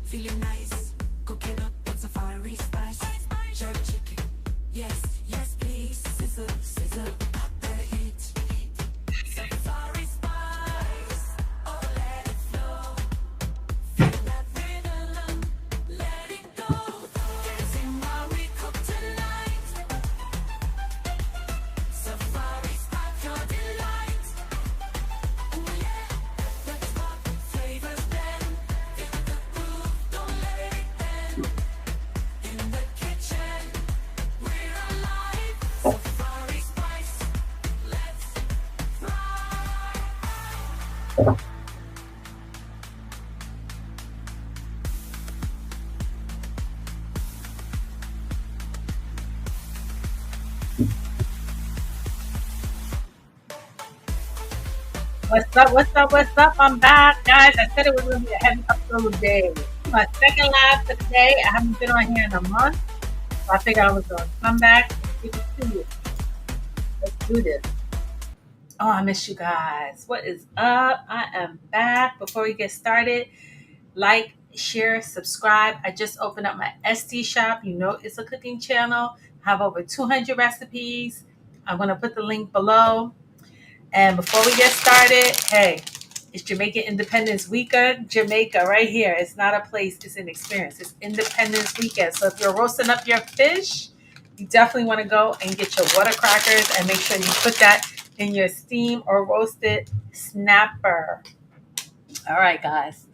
feeling nice. Cooking up with safari spice. Jerk chicken, yes, yes please. Sizzle, sizzle, let it heat. Safari spice, oh let it flow. Feel that rhythm, let it go. Dancing while we cook tonight. Safari spice, your delight. Ooh yeah, let's rock, flavors blend. Feel the groove, don't let it end. In the kitchen, we're alive. Safari spice, let's fry. What's up? What's up? What's up? I'm back, guys. I said it was going to be a heavy episode today. My second live for the day. I haven't been on here in a month, so I figured I was going to come back and give it to you. Let's do this. Oh, I miss you guys. What is up? I am back. Before we get started, like, share, subscribe. I just opened up my SD shop. You know it's a cooking channel. I have over 200 recipes. I'm going to put the link below. And before we get started, hey, it's Jamaican Independence Weekend. Jamaica, right here. It's not a place, it's an experience. It's Independence Weekend. So if you're roasting up your fish, you definitely want to go and get your water crackers and make sure you put that in your steam or roasted snapper. All right, guys.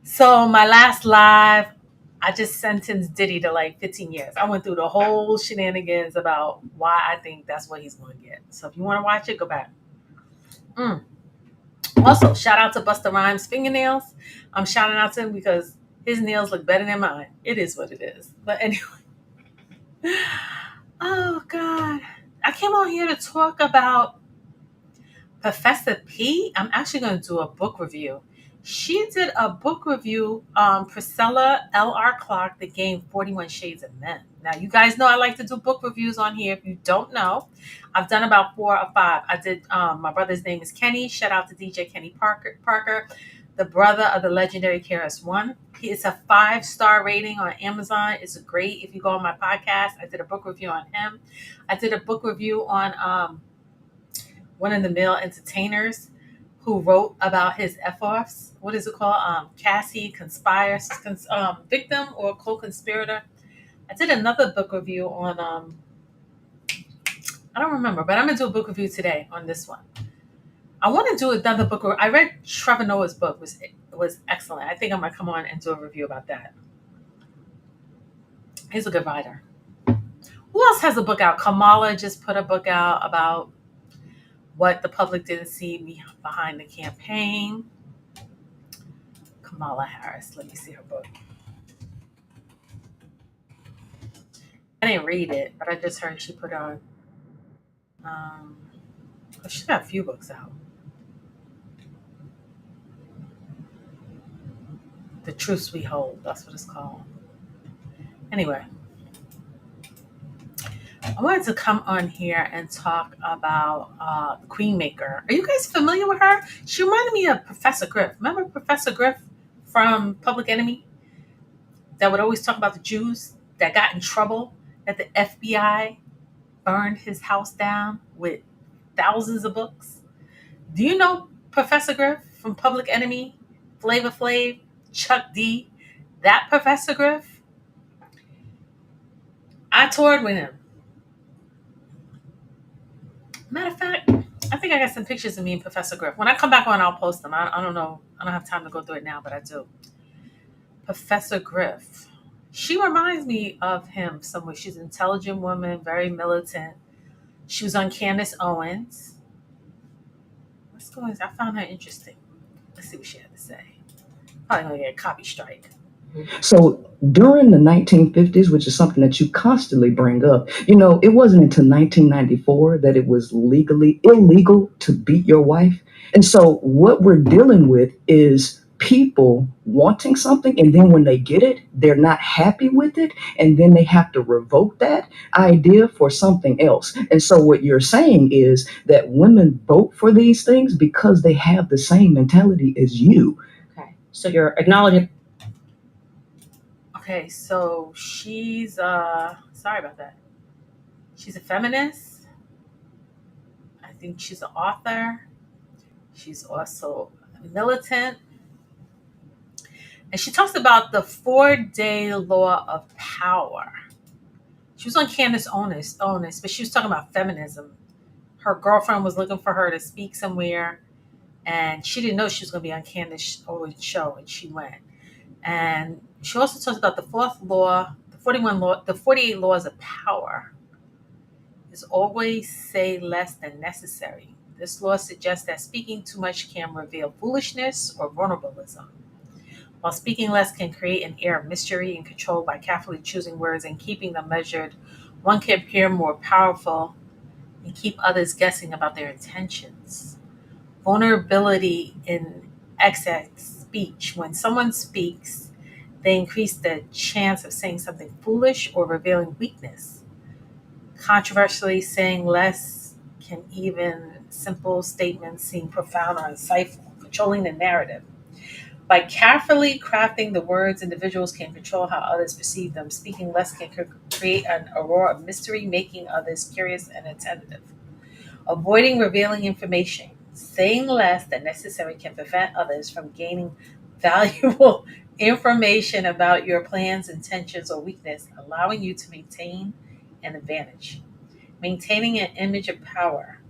So my last live, I just sentenced Diddy to like 15 years. I went through the whole shenanigans about why I think that's what he's going to get. So if you want to watch it, go back. Also, shout out to Busta Rhymes' fingernails. I'm shouting out to him because his nails look better than mine. It is what it is. But anyway. Oh, God. I came on here to talk about Professor P. I'm actually going to do a book review. She did a book review, Priscilla L.R. Clark, The Game 41 Shades of Men. Now, you guys know I like to do book reviews on here. If you don't know, I've done about 4 or 5. I did, my brother's name is Kenny. Shout out to DJ Kenny Parker, the brother of the legendary KRS-One. It's a 5-star rating on Amazon. It's great. If you go on my podcast, I did a book review on him. I did a book review on one of the male entertainers who wrote about his F-offs. What is it called? Cassie conspires, victim or co-conspirator. I did another book review on, I don't remember, but I'm going to do a book review today on this one. I want to do another book. I read Trevor Noah's book. Was excellent. I think I'm going to come on and do a review about that. He's a good writer. Who else has a book out? Kamala just put a book out about what the public didn't see behind the campaign. Kamala Harris. Let me see her book. I didn't read it, but I just heard she put on. She's got a few books out. The Truths We Hold. That's what it's called. Anyway. I wanted to come on here and talk about the Queen Maker. Are you guys familiar with her? She reminded me of Professor Griff. Remember Professor Griff from Public Enemy? That would always talk about the Jews that got in trouble, that the FBI burned his house down with thousands of books. Do you know Professor Griff from Public Enemy, Flavor Flav, Chuck D? That Professor Griff? I toured with him. Matter of fact, I think I got some pictures of me and Professor Griff. When I come back on, I'll post them. I don't know. I don't have time to go through it now, but I do. Professor Griff. She reminds me of him somewhere. She's an intelligent woman, very militant. She was on Candace Owens. What's going on? I found her interesting. Let's see what she had to say. Probably going to get a copy strike. So during the 1950s, which is something that you constantly bring up, it wasn't until 1994 that it was legally illegal to beat your wife. And so what we're dealing with is people wanting something, and then when they get it, they're not happy with it, and then they have to revoke that idea for something else. And so what you're saying is that women vote for these things because they have the same mentality as you. Okay, so you're acknowledging Okay, so she's sorry about that. She's a feminist. I think she's an author. She's also militant. And she talks about the 4-day law of power. She was on Candace Onus, but she was talking about feminism. Her girlfriend was looking for her to speak somewhere, and she didn't know she was going to be on Candace Owens' show, and she went. And she also talks about the fourth law, the 41 law, the 48 laws of power. Is always say less than necessary. This law suggests that speaking too much can reveal foolishness or vulnerabilism, while speaking less can create an air of mystery and control by carefully choosing words and keeping them measured. One can appear more powerful and keep others guessing about their intentions. Vulnerability in excess speech. When someone speaks, they increase the chance of saying something foolish or revealing weakness. Controversially, saying less can even simple statements seem profound or insightful, controlling the narrative. By carefully crafting the words, individuals can control how others perceive them. Speaking less can create an aurora of mystery, making others curious and attentive. Avoiding revealing information. Saying less than necessary can prevent others from gaining valuable information about your plans, intentions, or weakness, allowing you to maintain an advantage. Maintaining an image of power.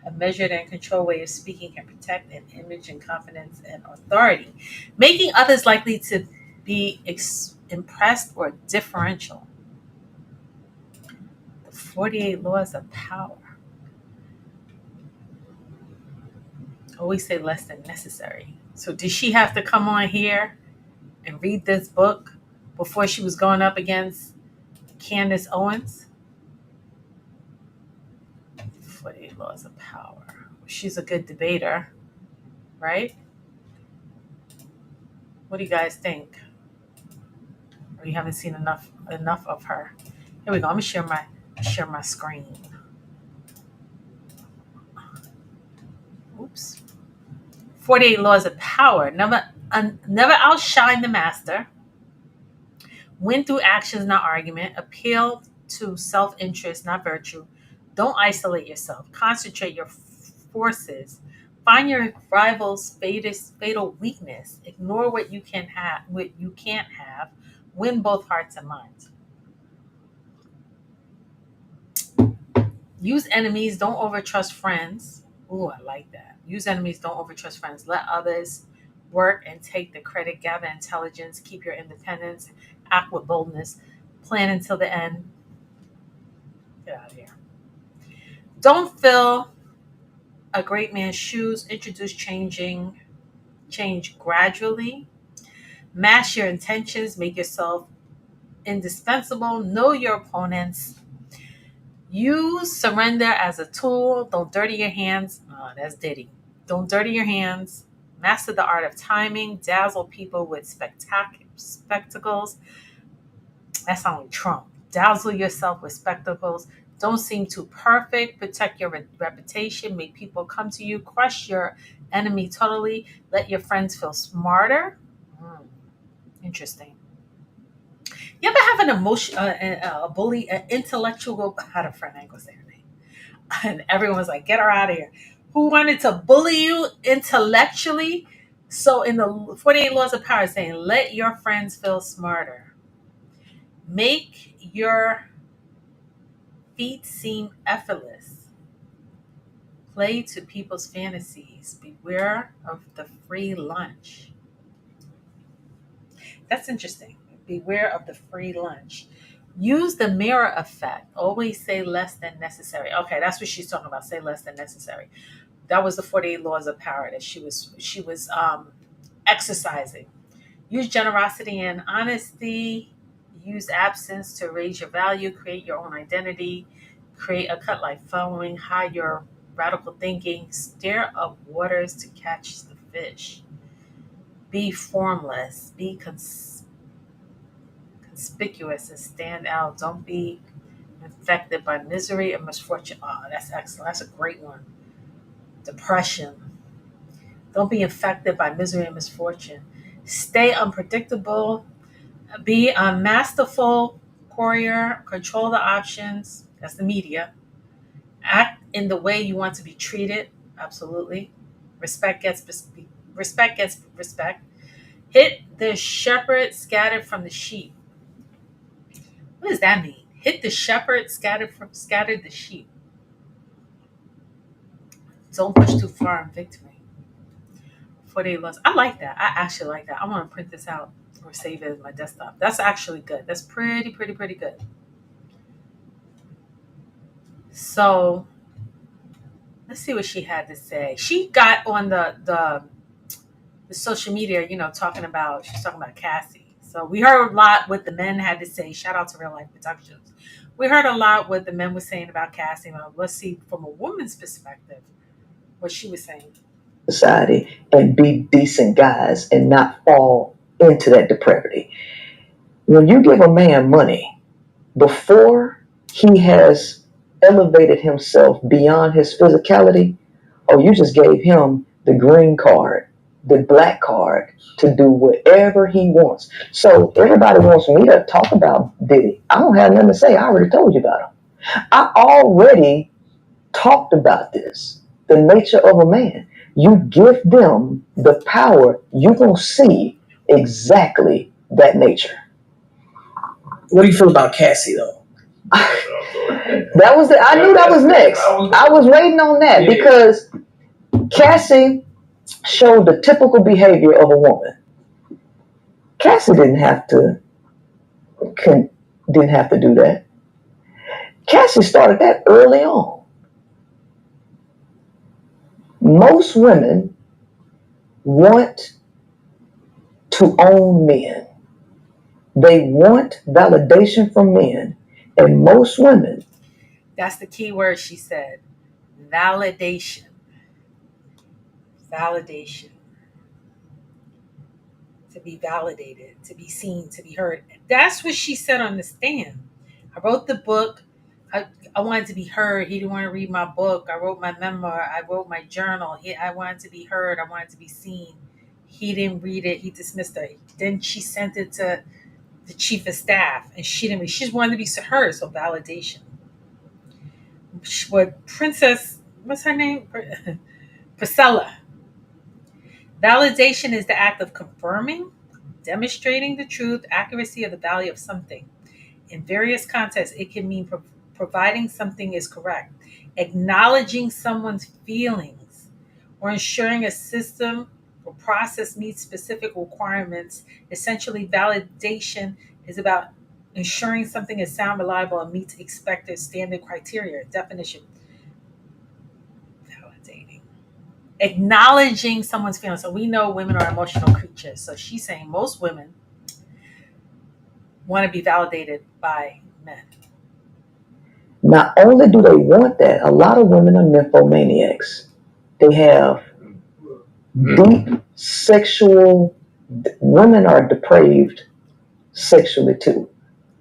A measured and controlled way of speaking can protect an image and confidence and authority, making others likely to be impressed or differential. The 48 laws of power. Always say less than necessary. So, did she have to come on here and read this book before she was going up against Candace Owens? 48 laws of power. She's a good debater, right? What do you guys think? Or you haven't seen enough of her? Here we go. I'm gonna share my screen. Oops. 48 laws of power. Never outshine the master. Win through actions, not argument. Appeal to self-interest, not virtue. Don't isolate yourself. Concentrate your forces. Find your rival's fatal weakness. Ignore what you can have, what you can't have. Win both hearts and minds. Use enemies. Don't overtrust friends. Ooh, I like that. Use enemies. Don't overtrust friends. Let others work and take the credit. Gather intelligence. Keep your independence. Act with boldness. Plan until the end. Get out of here. Don't fill a great man's shoes. Introduce change gradually. Mask your intentions. Make yourself indispensable. Know your opponents. Use surrender as a tool. Don't dirty your hands. Oh, that's Diddy. Don't dirty your hands. Master the art of timing. Dazzle people with spectacles. That's only Trump. Dazzle yourself with spectacles. Don't seem too perfect. Protect your reputation. Make people come to you. Crush your enemy totally. Let your friends feel smarter. Interesting. You ever have an emotion, a bully, an intellectual? I had a friend, I ain't gonna say her name, and everyone was like, "Get her out of here." Who wanted to bully you intellectually? So, in the 48 Laws of Power, it's saying, "Let your friends feel smarter. Make your feet seem effortless. Play to people's fantasies. Beware of the free lunch." That's interesting. Beware of the free lunch. Use the mirror effect. Always say less than necessary. Okay, that's what she's talking about. Say less than necessary. That was the 48 laws of power that she was exercising. Use generosity and honesty. Use absence to raise your value. Create your own identity. Create a cut like following. Hide your radical thinking. Stir up waters to catch the fish. Be formless. Be conspicuous and stand out. Don't be infected by misery and misfortune. Oh, that's excellent. That's a great one. Depression. Don't be infected by misery and misfortune. Stay unpredictable. Be a masterful courier, control the options. That's the media. Act in the way you want to be treated. Absolutely. Respect gets respect gets respect. Hit the shepherd scattered from the sheep. What does that mean? Hit the shepherd scattered the sheep. Don't push too far in victory. For they lost. I like that. I actually like that. I want to print this out or save it as my desktop. That's actually good. That's pretty good. So let's see what she had to say. She got on the social media, talking about she's talking about Cassie. So we heard a lot what the men had to say. Shout out to Real Life Productions. We heard a lot what the men were saying about Cassie. Now, let's see from a woman's perspective what she was saying. Society and be decent guys and not fall into that depravity. When you give a man money before he has elevated himself beyond his physicality, oh, you just gave him the green card, the black card to do whatever he wants. So everybody wants me to talk about Diddy. I don't have nothing to say. I already told you about him. I already talked about this, the nature of a man. You give them the power, you're going to see exactly that nature. What do you feel about Cassie, though? That was I knew that was next. I was waiting on that because Cassie showed the typical behavior of a woman. Cassie didn't have to do that. Cassie started that early on. Most women want to own men. They want validation from men. And most women. That's the key word she said. Validation. Validation. To be validated, to be seen, to be heard. That's what she said on the stand. I wrote the book. I wanted to be heard. He didn't want to read my book. I wrote my memoir. I wrote my journal. I wanted to be heard. I wanted to be seen. He didn't read it. He dismissed it. Then she sent it to the chief of staff, and she didn't read. She just wanted to be heard. So validation. What Princess? What's her name? Priscilla. Validation is the act of confirming, demonstrating the truth, accuracy, or the value of something. In various contexts, it can mean providing something is correct, acknowledging someone's feelings, or ensuring a system or process meets specific requirements. Essentially, validation is about ensuring something is sound, reliable, and meets expected standard criteria. Definition: validating. Acknowledging someone's feelings. So we know women are emotional creatures. So she's saying most women want to be validated by men. Not only do they want that, a lot of women are nymphomaniacs. They have deep sexual, women are depraved sexually too,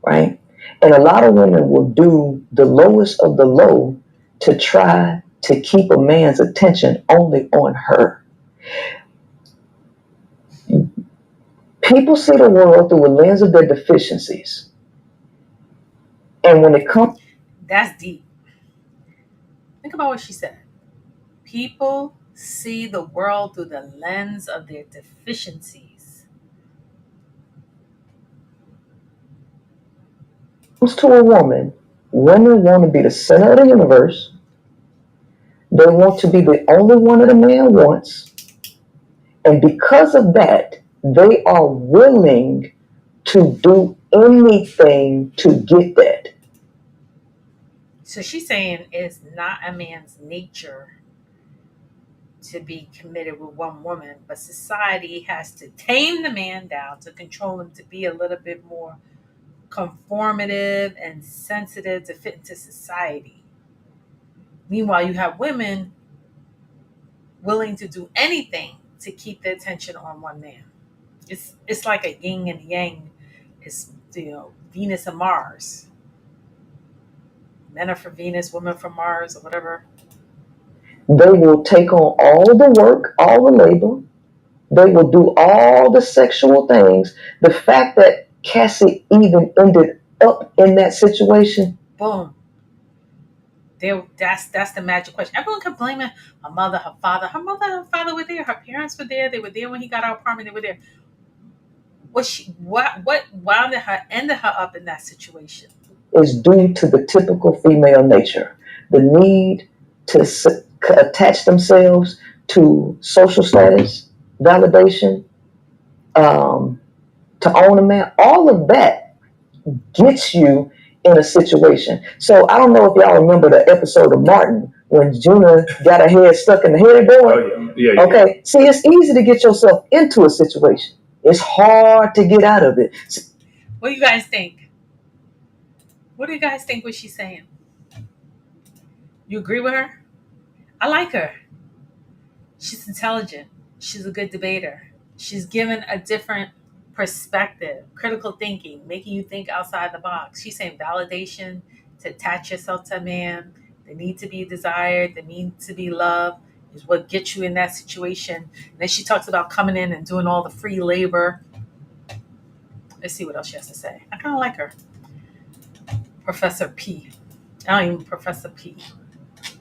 right? And a lot of women will do the lowest of the low to try to keep a man's attention only on her. People see the world through a lens of their deficiencies. And when it comes... That's deep. Think about what she said. People see the world through the lens of their deficiencies. Comes to a woman, women want to be the center of the universe. They want to be the only one that a man wants. And because of that, they are willing to do anything to get that. So she's saying it's not a man's nature to be committed with one woman, but society has to tame the man down to control him to be a little bit more conformative and sensitive to fit into society. Meanwhile, you have women willing to do anything to keep their attention on one man. It's like a yin and yang. It's Venus and Mars. Men are for Venus, women for Mars, or whatever. They will take on all the work, all the labor. They will do all the sexual things. The fact that Cassie even ended up in that situation? Boom. That's the magic question. Everyone can blame it. Her mother, her father. Her mother and her father were there. Her parents were there. They were there when he got our apartment. They were there. What wound her ended her up in that situation? Is due to the typical female nature, the need to attach themselves to social status, validation, um, to own a man. All of that gets you in a situation. So I don't know if y'all remember the episode of Martin when Juna got her head stuck in the headboard. Oh yeah. Okay, see, it's easy to get yourself into a situation. It's hard to get out of it. What do you guys think? What do you guys think what she's saying? You agree with her? I like her. She's intelligent. She's a good debater. She's given a different perspective, critical thinking, making you think outside the box. She's saying validation, to attach yourself to a man, the need to be desired, the need to be loved is what gets you in that situation. And then she talks about coming in and doing all the free labor. Let's see what else she has to say. I kind of like her. Professor P. I don't even Professor P.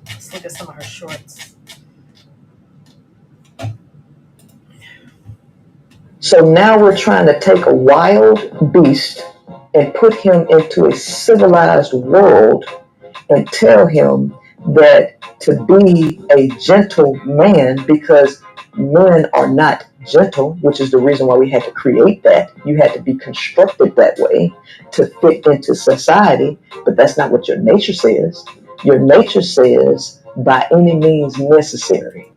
Let's look at some of her shorts. So now we're trying to take a wild beast and put him into a civilized world and tell him that to be a gentle man, because men are not gentle, which is the reason why we had to create that. You had to be constructed that way to fit into society, but that's not what your nature says. Your nature says by any means necessary.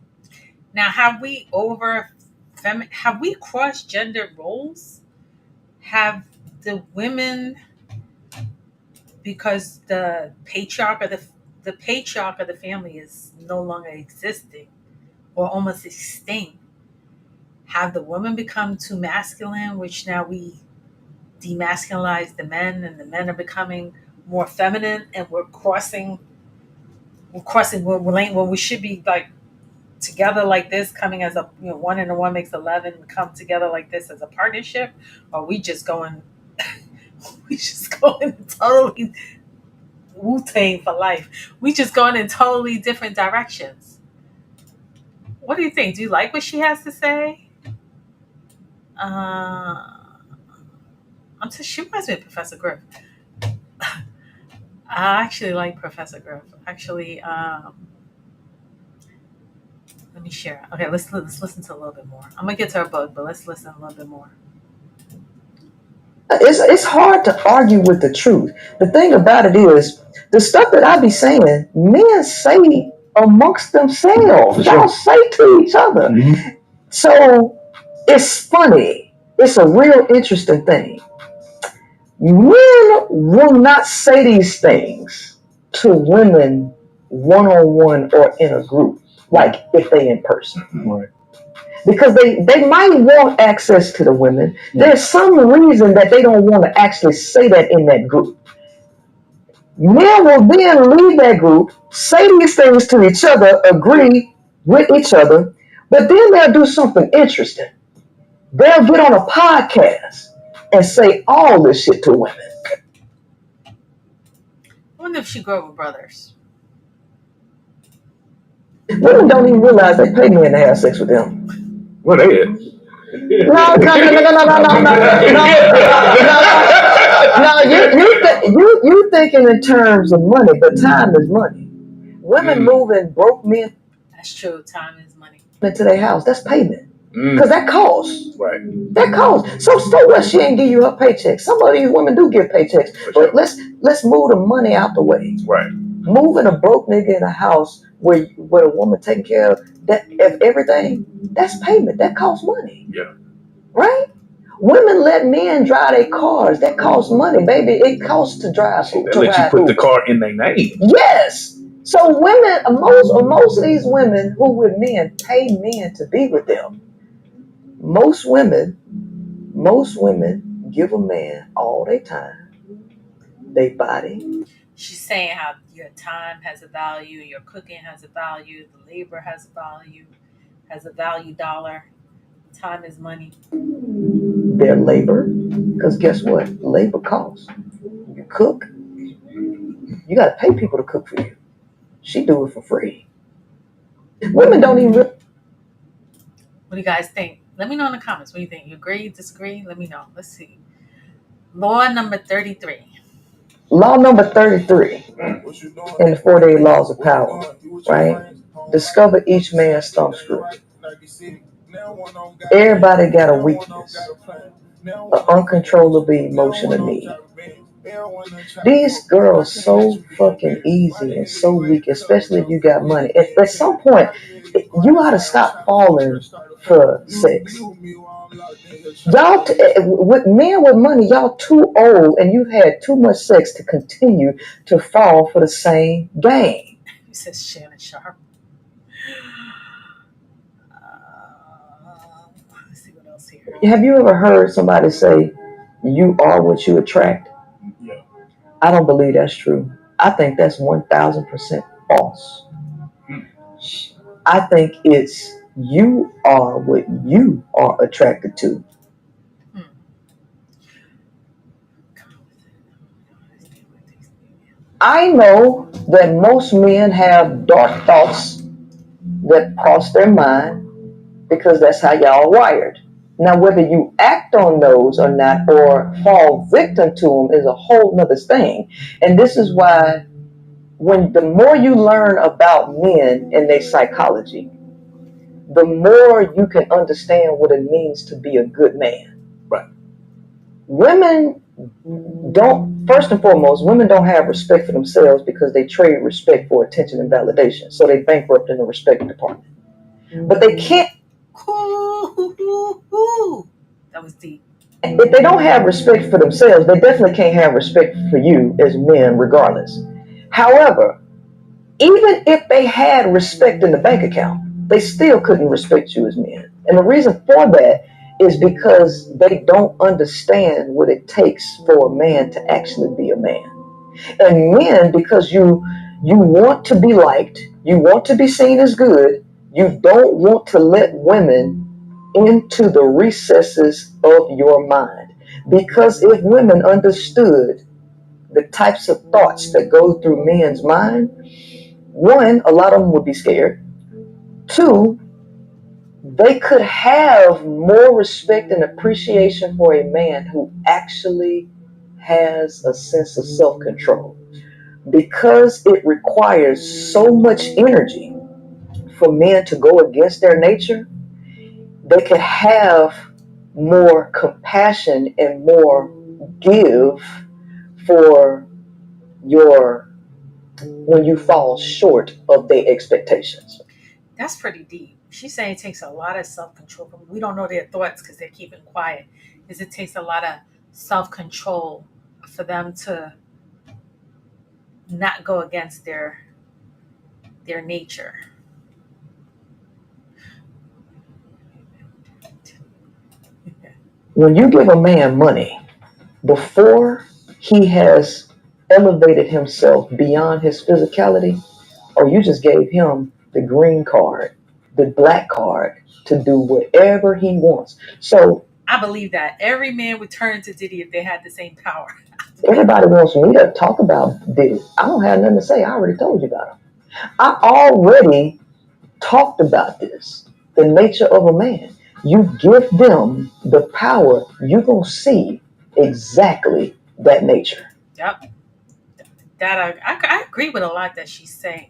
Now, have we crossed gender roles? Have the women, because the patriarch of the family is no longer existing or almost extinct, have the women become too masculine, which now we demasculinize the men, and the men are becoming more feminine, and when we should be like together like this, coming as a, one and a one makes 11, come together like this as a partnership? Or we just going we just going totally Wu-Tang for life? We just going in totally different directions. What do you think? Do you like what she has to say? She reminds me of Professor Griff. I actually like Professor Griff. Actually, let me share. Okay, let's listen to a little bit more. I'm gonna get to her book, but let's listen a little bit more. It's hard to argue with the truth. The thing about it is, the stuff that I be saying, men say amongst themselves. Y'all say to each other. Mm-hmm. So it's funny. It's a real interesting thing. Men will not say these things to women one on one or in a group, like if they in person. Right. Because they might want access to the women. Yeah. There's some reason that they don't want to actually say that in that group. Men will then leave that group, say these things to each other, agree with each other, but then they'll do something interesting. They'll get on a podcast and say all this shit to women. I wonder if she grew up with brothers. Women don't even realize they pay men to have sex with them. What they is? No. You thinking in terms of money, but time is money. Women moving broke men. That's true. Time is money. Into their house. That's payment. Because that costs. Right. That costs. So what? She ain't give you her paycheck. Some of these women do get paychecks. But let's move the money out the way. Right. Moving a broke nigga in a house where a woman taking care of everything, that's payment. That costs money. Yeah. Right? Women let men drive their cars. That costs money, baby. It costs to drive. They let you put the car in their name. Yes. So women, most of these women who with men pay men to be with them. Most women give a man all their time, their body. She's saying how your time has a value, your cooking has a value, the labor has a value dollar. Time is money. Their labor, because guess what? Labor costs. You cook, you got to pay people to cook for you. She do it for free. Women don't even. What do you guys think? Let me know in the comments. What do you think? You agree? Disagree? Let me know. Let's see. Law number 33. Law number 33 in the 48 laws of power, right? Discover each man's thumb screw. Everybody got a weakness, an uncontrollable emotion of need. These girls so fucking easy and so weak, especially if you got money. At some point, you gotta stop falling for sex. Y'all, with men with money, y'all too old and you've had too much sex to continue to fall for the same game. He says Shannon Sharp. Let's see what else here. Have you ever heard somebody say, you are what you attract? Yeah. I don't believe that's true. I think that's 1000% false. I think it's you are what you are attracted to. I know that most men have dark thoughts that cross their mind because that's how y'all are wired. Now, whether you act on those or not, or fall victim to them, is a whole nother thing. And this is why, when the more you learn about men and their psychology, the more you can understand what it means to be a good man. Right. Women don't, first and foremost, women don't have respect for themselves because they trade respect for attention and validation. So they bankrupt in the respect department. But they can't. That was deep. If they don't have respect for themselves, they definitely can't have respect for you as men, regardless. However, even if they had respect in the bank account, they still couldn't respect you as men. And the reason for that is because they don't understand what it takes for a man to actually be a man. And men, because you want to be liked, you want to be seen as good, you don't want to let women into the recesses of your mind. Because if women understood the types of thoughts that go through men's mind, one, a lot of them would be scared. Two, they could have more respect and appreciation for a man who actually has a sense of self-control. Because it requires so much energy for men to go against their nature, they could have more compassion and more give for your when you fall short of their expectations. That's pretty deep. She's saying it takes a lot of self-control. We don't know their thoughts because they're keeping quiet. It takes a lot of self-control for them to not go against their nature. When you give a man money, before he has elevated himself beyond his physicality, or you just gave him the green card, the black card to do whatever he wants. So I believe that every man would turn to Diddy if they had the same power. everybody wants me to talk about Diddy. I don't have nothing to say. I already told you about him. I already talked about this. The nature of a man. You give them the power, you're going to see exactly that nature. Yep. That I agree with a lot that she's saying.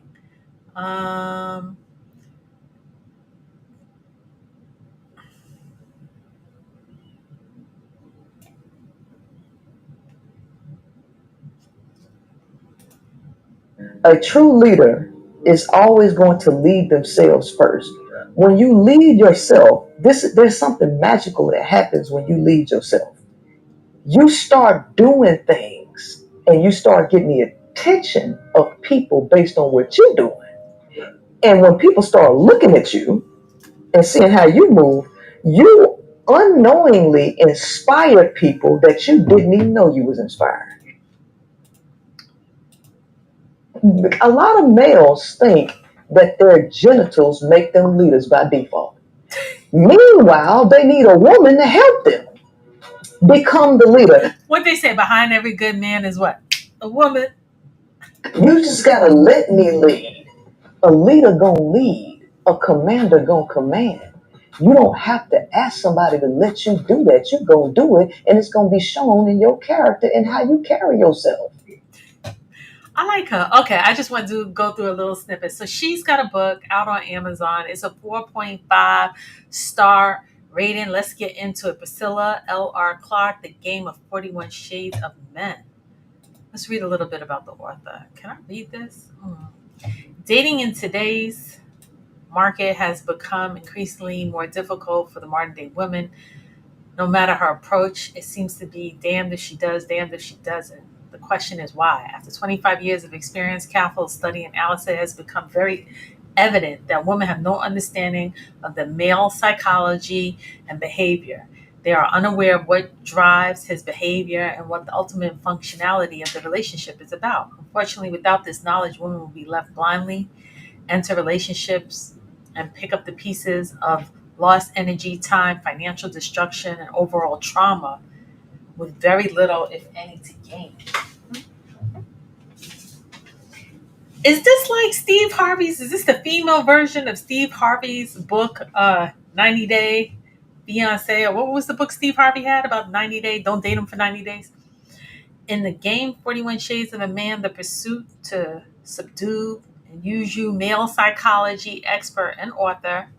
A true leader is always going to lead themselves first. When you lead yourself, there's something magical that happens when you lead yourself. You start doing things and you start getting the attention of people based on what you're doing. And when people start looking at you and seeing how you move, you unknowingly inspire people that you didn't even know you was inspiring. A lot of males think that their genitals make them leaders by default. Meanwhile, they need a woman to help them become the leader. What they say, behind every good man is what? A woman. You just gotta let me lead. A leader gonna lead. A commander gonna command. You don't have to ask somebody to let you do that. You gonna do it, and it's gonna be shown in your character and how you carry yourself. I like her. Okay, I just want to go through a little snippet. So she's got a book out on Amazon. It's a 4.5 star rating. Let's get into it. Priscilla L.R. Clark, The Game of 41 Shades of Men. Let's read a little bit about the author. Can I read this? Dating in today's market has become increasingly more difficult for the modern day woman. No matter her approach, it seems to be damned if she does, damned if she doesn't. The question is why. After 25 years of experience, careful study, and analysis, it has become very evident that women have no understanding of the male psychology and behavior. They are unaware of what drives his behavior and what the ultimate functionality of the relationship is about. Unfortunately, without this knowledge, women will be left blindly, enter relationships, and pick up the pieces of lost energy, time, financial destruction, and overall trauma with very little, if any, to gain. Is this like Steve Harvey's? Is this the female version of Steve Harvey's book, 90 Day Beyonce? Or what was the book Steve Harvey had about 90 Day? Don't date him for 90 days. In the game, 41 Shades of a Man, the pursuit to subdue and use you, male psychology expert and author.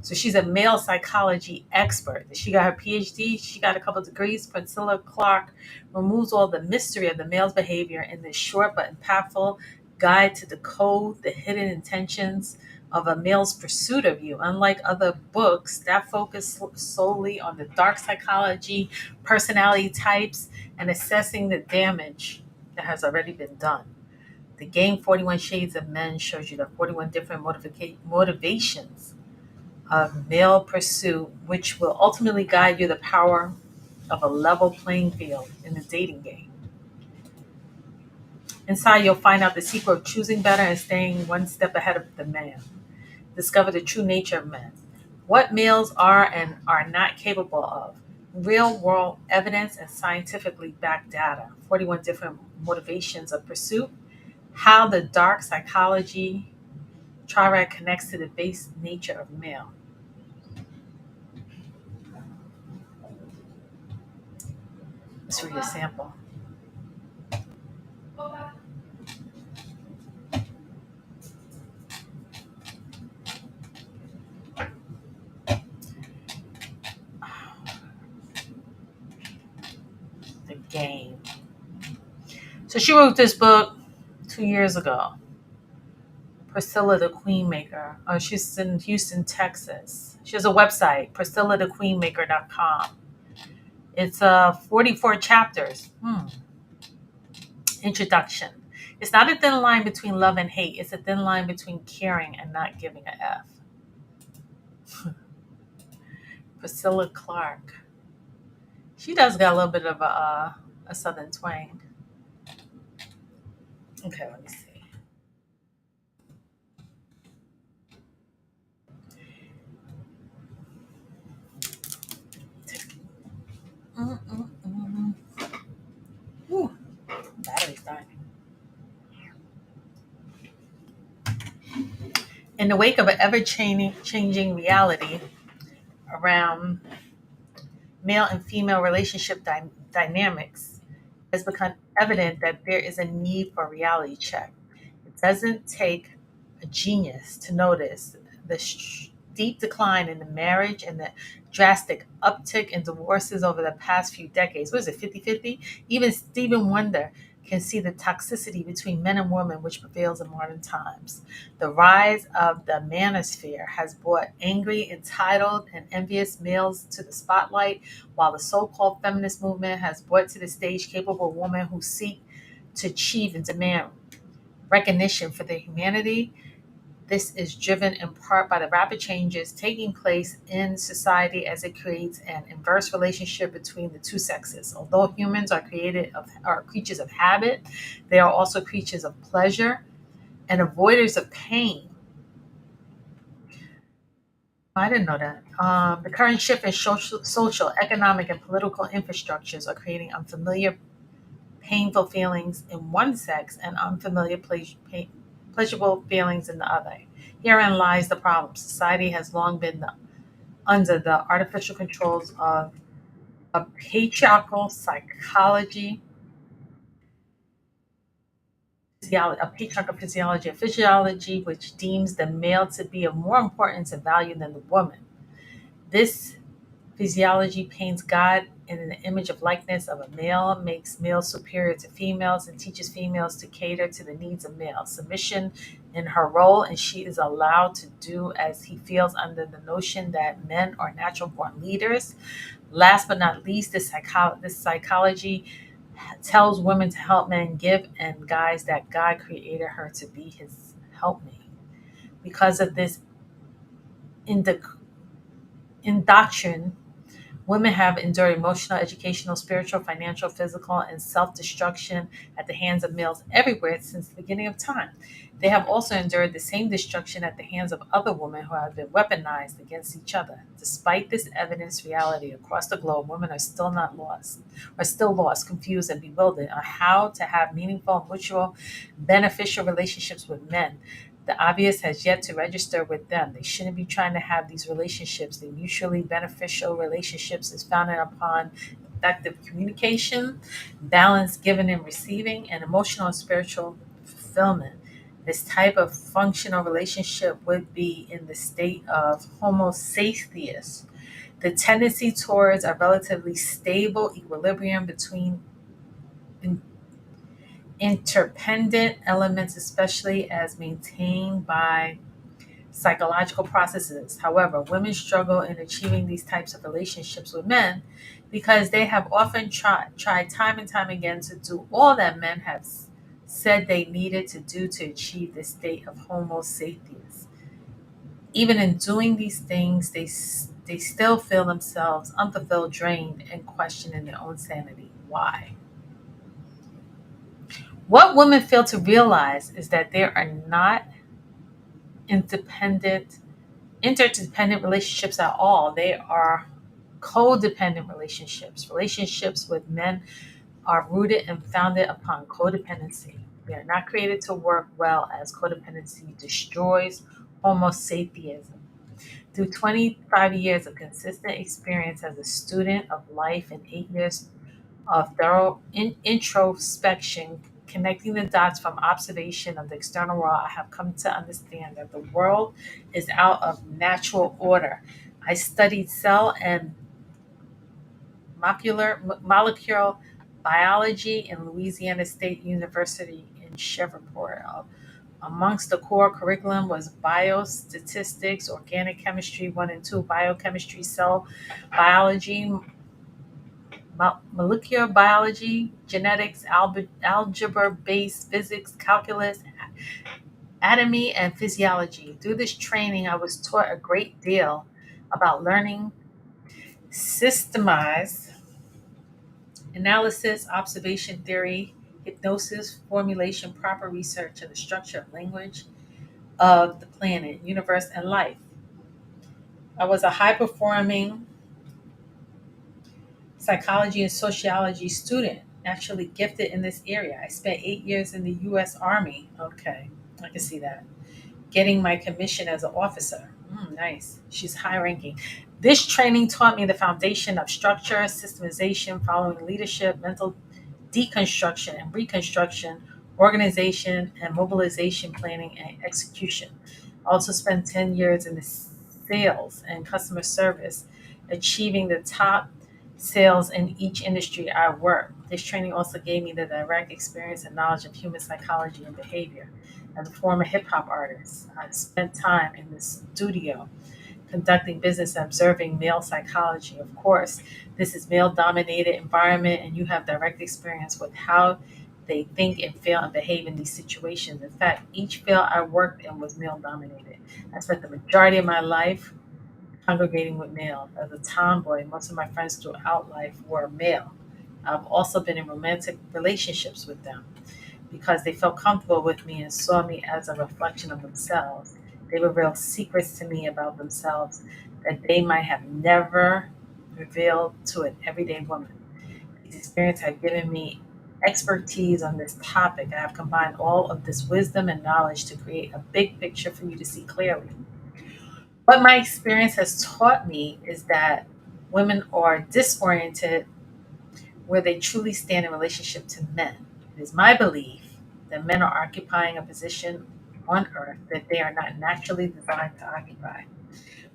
So she's a male psychology expert. She got her PhD. She got a couple of degrees. Princella Clark removes all the mystery of the male's behavior in this short but impactful guide to decode the hidden intentions of a male's pursuit of you. Unlike other books that focus solely on the dark psychology, personality types, and assessing the damage that has already been done. The game 41 Shades of Men shows you the 41 different motivations of male pursuit, which will ultimately guide you the power of a level playing field in the dating game. Inside, you'll find out the secret of choosing better and staying one step ahead of the man. Discover the true nature of men, what males are and are not capable of, real world evidence and scientifically backed data, 41 different motivations of pursuit, how the dark psychology triad connects to the base nature of male. Let's read a sample. The game. So she wrote this book 2 years ago. Priscilla the Queenmaker. She's in Houston, Texas. She has a website, PriscillaTheQueenmaker.com. It's 44 chapters. Introduction. It's not a thin line between love and hate. It's a thin line between caring and not giving a F. Priscilla Clark. She does got a little bit of a southern twang. Okay, let me see. Ooh, battery's dying. In the wake of an ever-changing reality around male and female relationship dynamics, it has become evident that there is a need for a reality check. It doesn't take a genius to notice the steep decline in the marriage and the drastic uptick in divorces over the past few decades. What is it, 50-50? Even Stephen Wonder can see the toxicity between men and women which prevails in modern times. The rise of the manosphere has brought angry, entitled, and envious males to the spotlight, while the so-called feminist movement has brought to the stage capable women who seek to achieve and demand recognition for their humanity. This is driven in part by the rapid changes taking place in society as it creates an inverse relationship between the two sexes. Although humans are creatures of habit, they are also creatures of pleasure and avoiders of pain. I didn't know that. The current shift in social, economic, and political infrastructures are creating unfamiliar, painful feelings in one sex and unfamiliar, pleasurable feelings in the other. Herein lies the problem. Society has long been under the artificial controls of a patriarchal psychology, a patriarchal physiology, a physiology which deems the male to be of more importance and value than the woman. This physiology paints God in the image of likeness of a male, makes males superior to females, and teaches females to cater to the needs of males. Submission in her role, and she is allowed to do as he feels under the notion that men are natural born leaders. Last but not least, this psychology tells women to help men give and guys that God created her to be his helpmate. Because of this indoctrination, women have endured emotional, educational, spiritual, financial, physical, and self destruction at the hands of males everywhere since the beginning of time. They have also endured the same destruction at the hands of other women who have been weaponized against each other. Despite this evidence reality across the globe, women are still lost, confused, and bewildered on how to have meaningful, mutual, beneficial relationships with men. The obvious has yet to register with them. They shouldn't be trying to have these relationships. The mutually beneficial relationships is founded upon effective communication, balance given and receiving, and emotional and spiritual fulfillment. This type of functional relationship would be in the state of homostasis, the tendency towards a relatively stable equilibrium between interdependent elements, especially as maintained by psychological processes. However, women struggle in achieving these types of relationships with men because they have often tried time and time again to do all that men have said they needed to do to achieve this state of homo sapiens. Even in doing these things, they still feel themselves unfulfilled, drained, and questioning their own sanity. Why? What women fail to realize is that there are not independent interdependent relationships at all. They are codependent relationships. Relationships with men are rooted and founded upon codependency. They are not created to work well as codependency destroys Homo sapiens. Through 25 years of consistent experience as a student of life and 8 years of thorough introspection, connecting the dots from observation of the external world, I have come to understand that the world is out of natural order. I studied cell and molecular biology in Louisiana State University in Shreveport. Amongst the core curriculum was biostatistics, organic chemistry 1 and 2, biochemistry, cell biology, molecular biology, genetics, algebra-based physics, calculus, anatomy, and physiology. Through this training, I was taught a great deal about learning, systemized analysis, observation theory, hypnosis, formulation, proper research, and the structure of language of the planet, universe, and life. I was a high performing psychology and sociology student, actually gifted in this area. I spent 8 years in the U.S. Army. Okay, I can see that. Getting my commission as an officer. Nice. She's high ranking. This training taught me the foundation of structure, systemization, following leadership, mental deconstruction and reconstruction, organization and mobilization planning and execution. I also spent 10 years in the sales and customer service, achieving the top sales in each industry I worked. This training also gave me the direct experience and knowledge of human psychology and behavior. As a former hip hop artist, I spent time in the studio conducting business and observing male psychology. Of course, this is male dominated environment and you have direct experience with how they think and feel and behave in these situations. In fact, each field I worked in was male dominated. I spent the majority of my life congregating with males. As a tomboy, most of my friends throughout life were male. I've also been in romantic relationships with them because they felt comfortable with me and saw me as a reflection of themselves. They reveal secrets to me about themselves that they might have never revealed to an everyday woman. These experiences have given me expertise on this topic. I have combined all of this wisdom and knowledge to create a big picture for you to see clearly. What my experience has taught me is that women are disoriented where they truly stand in relationship to men. It is my belief that men are occupying a position on earth that they are not naturally designed to occupy.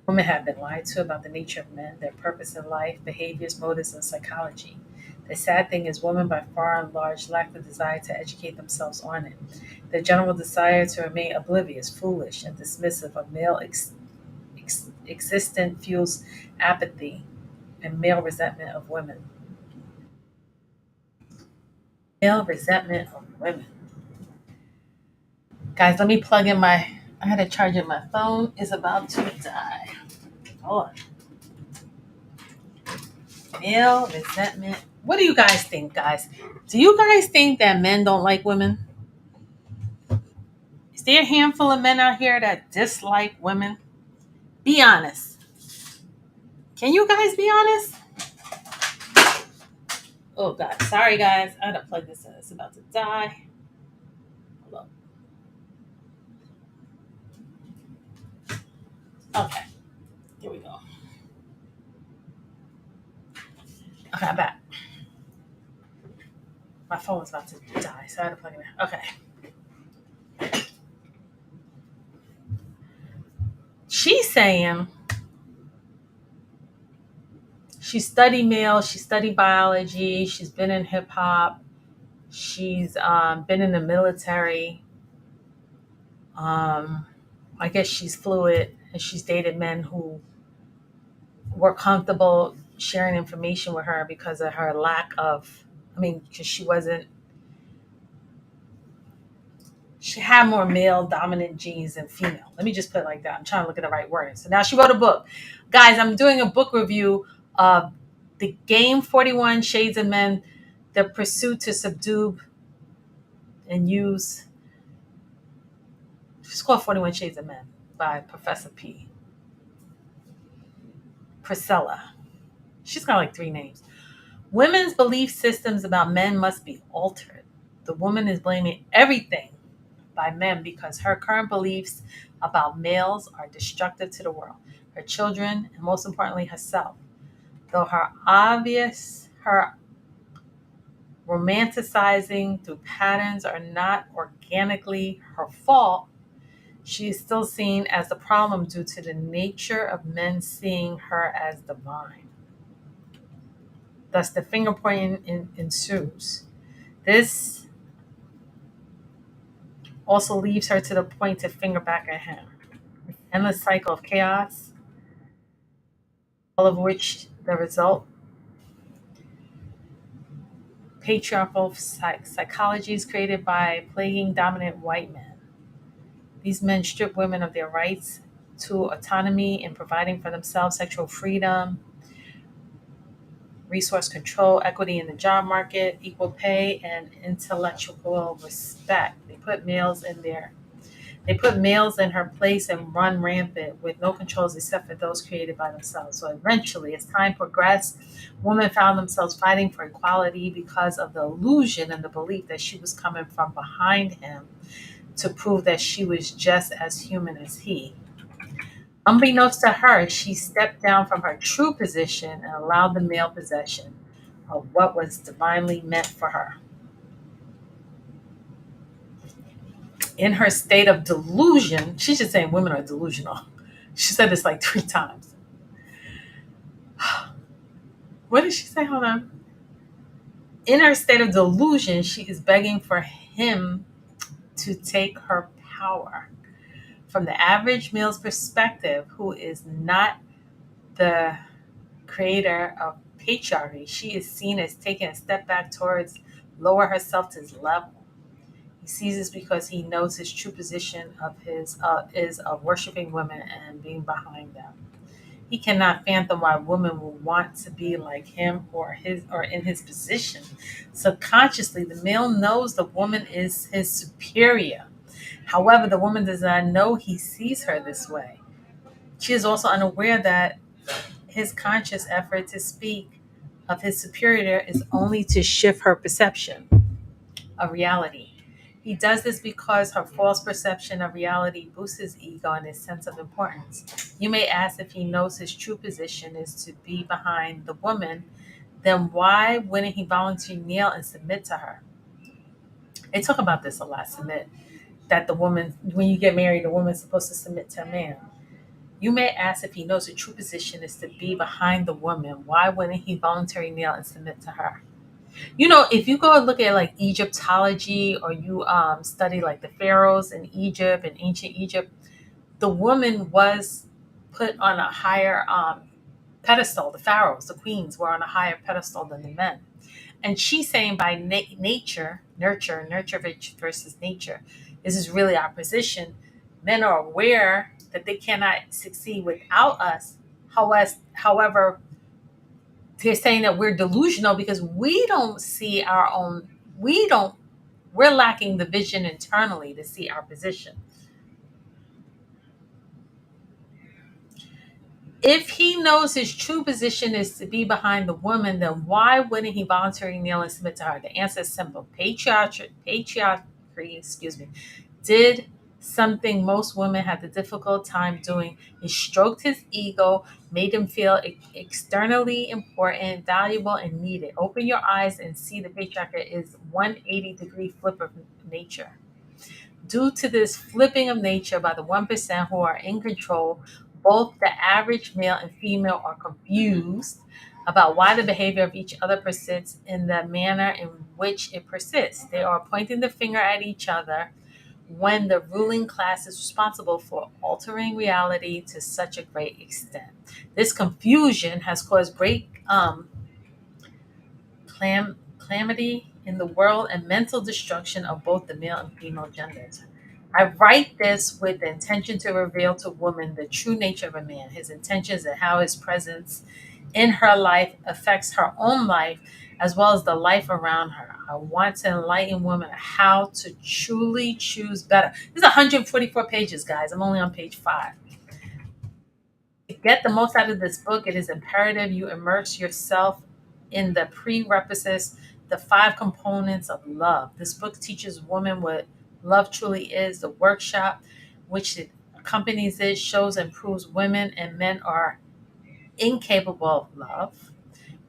Women have been lied to about the nature of men, their purpose in life, behaviors, motives, and psychology. The sad thing is, women by far and large lack the desire to educate themselves on it. Their general desire to remain oblivious, foolish, and dismissive of male existence fuels apathy and male resentment of women. Male resentment of women. Guys, let me plug in my. I had to charge it. My phone is about to die. Hold on. Male resentment. What do you guys think, guys? Do you guys think that men don't like women? Is there a handful of men out here that dislike women? Be honest. Can you guys be honest? Oh God, sorry guys. I gotta plug this in. It's about to die. Hold on. Okay, here we go. Okay, I'm back. My phone was about to die, so I had to plug it in. Okay. She's saying she studied male, she studied biology, she's been in hip hop, she's been in the military. I guess she's fluid and she's dated men who were comfortable sharing information with her because of her lack of, because she had more male dominant genes than female. Let me just put it like that. I'm trying to look at the right word. So now she wrote a book. Guys, I'm doing a book review of The Game 41 Shades of Men, The Pursuit to Subdue and Use. It's called 41 Shades of Men by Professor P. Priscilla. She's got like 3 names. Women's belief systems about men must be altered. The woman is blaming everything by men because her current beliefs about males are destructive to the world, her children, and most importantly, herself. Though her romanticizing through patterns are not organically her fault, she is still seen as the problem due to the nature of men seeing her as divine. Thus, the finger pointing ensues. This also leaves her to the point to finger back at him. Endless cycle of chaos, all of which the result patriarchal psychology is created by plaguing dominant white men. These men strip women of their rights to autonomy in providing for themselves, sexual freedom, resource control, equity in the job market, equal pay, and intellectual respect. They put males in her place and run rampant with no controls except for those created by themselves. So eventually, as time progressed, women found themselves fighting for equality because of the illusion and the belief that she was coming from behind him to prove that she was just as human as he. Unbeknownst to her, she stepped down from her true position and allowed the male possession of what was divinely meant for her. In her state of delusion, she's just saying women are delusional. She said this like 3 times. What did she say? Hold on. In her state of delusion, she is begging for him to take her power. From the average male's perspective, who is not the creator of patriarchy, she is seen as taking a step back towards lower herself to his level. He sees this because he knows his true position is of worshiping women and being behind them. He cannot fathom why women will want to be like him or in his position. Subconsciously, the male knows the woman is his superior. However, the woman does not know he sees her this way. She is also unaware that his conscious effort to speak of his superior is only to shift her perception of reality. He does this because her false perception of reality boosts his ego and his sense of importance. You may ask if he knows his true position is to be behind the woman, then why wouldn't he voluntarily kneel and submit to her? They talk about this a lot, submit. That the woman, when you get married, the woman's supposed to submit to a man. You may ask if he knows the true position is to be behind the woman. Why wouldn't he voluntarily kneel and submit to her? If you go and look at like Egyptology, or you study like the pharaohs in Egypt and ancient Egypt, the woman was put on a higher pedestal. The pharaohs, the queens, were on a higher pedestal than the men. And she's saying by nature, nurture versus nature, this is really our position. Men are aware that they cannot succeed without us. However, they're saying that we're delusional because we don't see our own, we're lacking the vision internally to see our position. If he knows his true position is to be behind the woman, then why wouldn't he voluntarily kneel and submit to her? The answer is simple. Patriarchy, did something most women have the difficult time doing. It stroked his ego, made him feel externally important, valuable, and needed. Open your eyes and see the patriarchy is 180-degree flip of nature. Due to this flipping of nature by the 1% who are in control, both the average male and female are confused about why the behavior of each other persists in the manner in which it persists. They are pointing the finger at each other when the ruling class is responsible for altering reality to such a great extent. This confusion has caused great calamity in the world and mental destruction of both the male and female genders. I write this with the intention to reveal to women the true nature of a man, his intentions, and how his presence in her life affects her own life as well as the life around her. I want to enlighten women how to truly choose better. This is 144 pages, guys. I'm only on page 5. To get the most out of this book, it is imperative you immerse yourself in the prerequisites, the 5 components of love. This book teaches women what love truly is. The workshop, which it accompanies it, shows and proves women and men are incapable of love.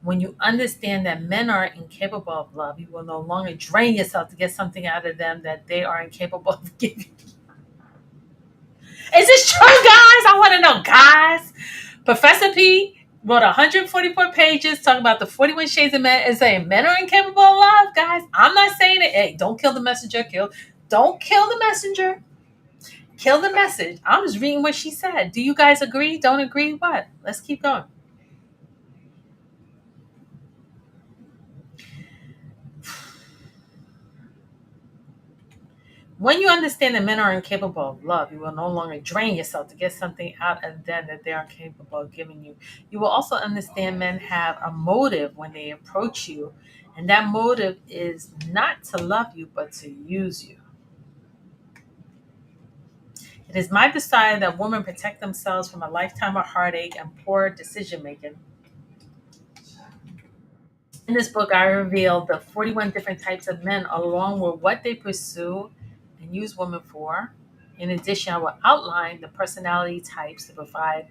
When you understand that men are incapable of love, you will no longer drain yourself to get something out of them that they are incapable of giving. Is this true, guys? I want to know, guys. Professor P wrote 144 pages talking about the 41 shades of men and saying men are incapable of love, guys. I'm not saying it. Hey, don't kill the messenger. Don't kill the messenger. Kill the message. I'm just reading what she said. Do you guys agree? Don't agree? What? Let's keep going. When you understand that men are incapable of love, you will no longer drain yourself to get something out of them that they are capable of giving you. You will also understand men have a motive when they approach you, and that motive is not to love you, but to use you. It is my desire that women protect themselves from a lifetime of heartache and poor decision making. In this book, I reveal the 41 different types of men along with what they pursue and use women for. In addition, I will outline the personality types to provide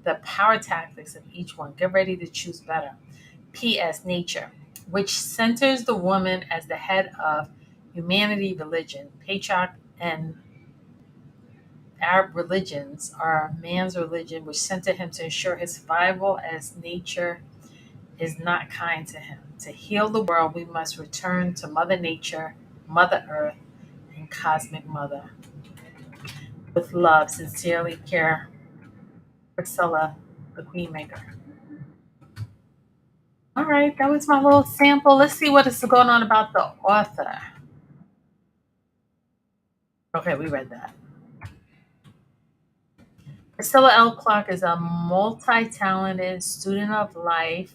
the power tactics of each one. Get ready to choose better. P.S. Nature, which centers the woman as the head of humanity religion. Patriarch and Arab religions are man's religion, which center him to ensure his survival as nature is not kind to him. To heal the world, we must return to Mother Nature, Mother Earth, and Cosmic Mother. With love, sincerely care, Priscilla, the Queen Maker. All right, that was my little sample. Let's see what is going on about the author. Okay, we read that. Princella L. Clark is a multi-talented student of life,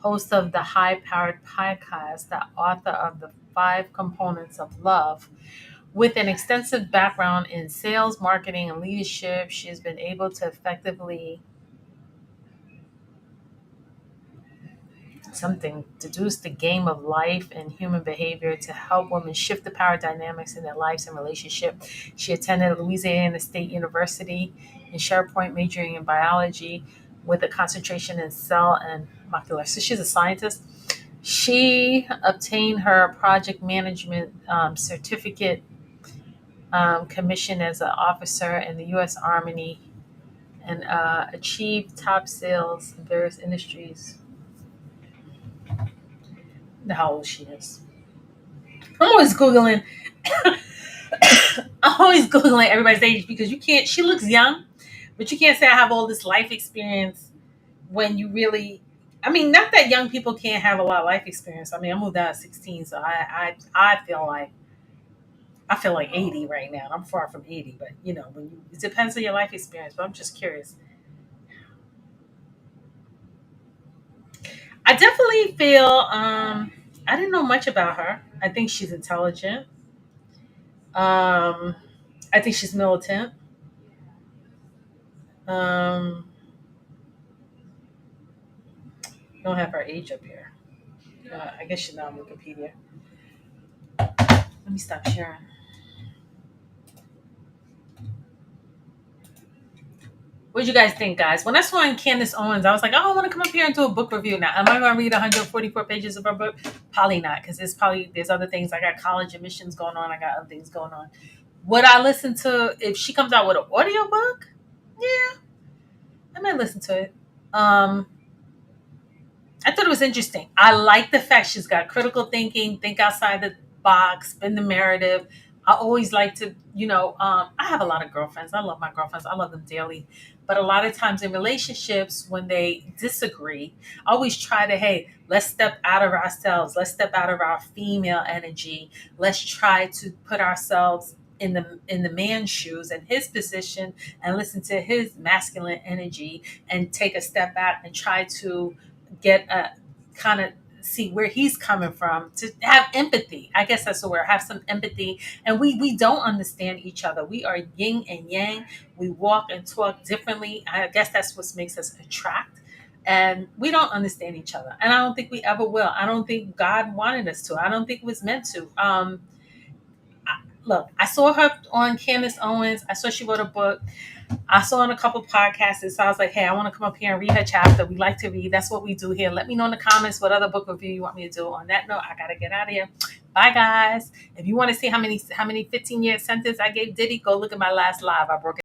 host of the High Powered Podcast, the author of the 5 Components of Love, With an extensive background in sales, marketing, and leadership, she has been able to effectively deduce the game of life and human behavior to help women shift the power dynamics in their lives and relationship. She attended Louisiana State University in SharePoint, majoring in biology with a concentration in cell and molecular. So she's a scientist. She obtained her project management certificate commission as an officer in the U.S. Army and achieved top sales in various industries. How old she is. I'm always Googling. I'm always Googling everybody's age because you can't, she looks young, but you can't say I have all this life experience when you really, I mean, not that young people can't have a lot of life experience. I mean, I moved out at 16, so I feel like 80 right now. I'm far from 80, but you know, when you, it depends on your life experience. But I'm just curious. I definitely feel I didn't know much about her. I think she's intelligent. Um, I think she's militant. Um, don't have her age up here. I guess she's not on Wikipedia. Let me stop sharing. What did you guys think, guys? When I saw in Candace Owens, I was like, oh, I want to come up here and do a book review now. Am I going to read 144 pages of her book? Probably not, because there's other things. I got college admissions going on. I got other things going on. Would I listen to, if she comes out with an audio book? Yeah, I might listen to it. I thought it was interesting. I like the fact she's got critical thinking, think outside the box, spin the narrative. I always like to, I have a lot of girlfriends. I love my girlfriends. I love them dearly. But a lot of times in relationships, when they disagree, I always try to, hey, let's step out of ourselves. Let's step out of our female energy. Let's try to put ourselves in the man's shoes and his position and listen to his masculine energy and take a step back and try to get a kind of see where he's coming from, to have empathy. I guess that's the word, have some empathy. And we don't understand each other. We are yin and yang. We walk and talk differently. I guess that's what makes us attract. And we don't understand each other. And I don't think we ever will. I don't think God wanted us to. I don't think it was meant to. Look, I saw her on Candace Owens. I saw she wrote a book. I saw on a couple podcasts, so I was like, hey, I want to come up here and read her chapter. We like to read. That's what we do here. Let me know in the comments what other book review you want me to do. On that note, I got to get out of here. Bye, guys. If you want to see how many 15-year sentence I gave Diddy, go look at my last live. I broke it.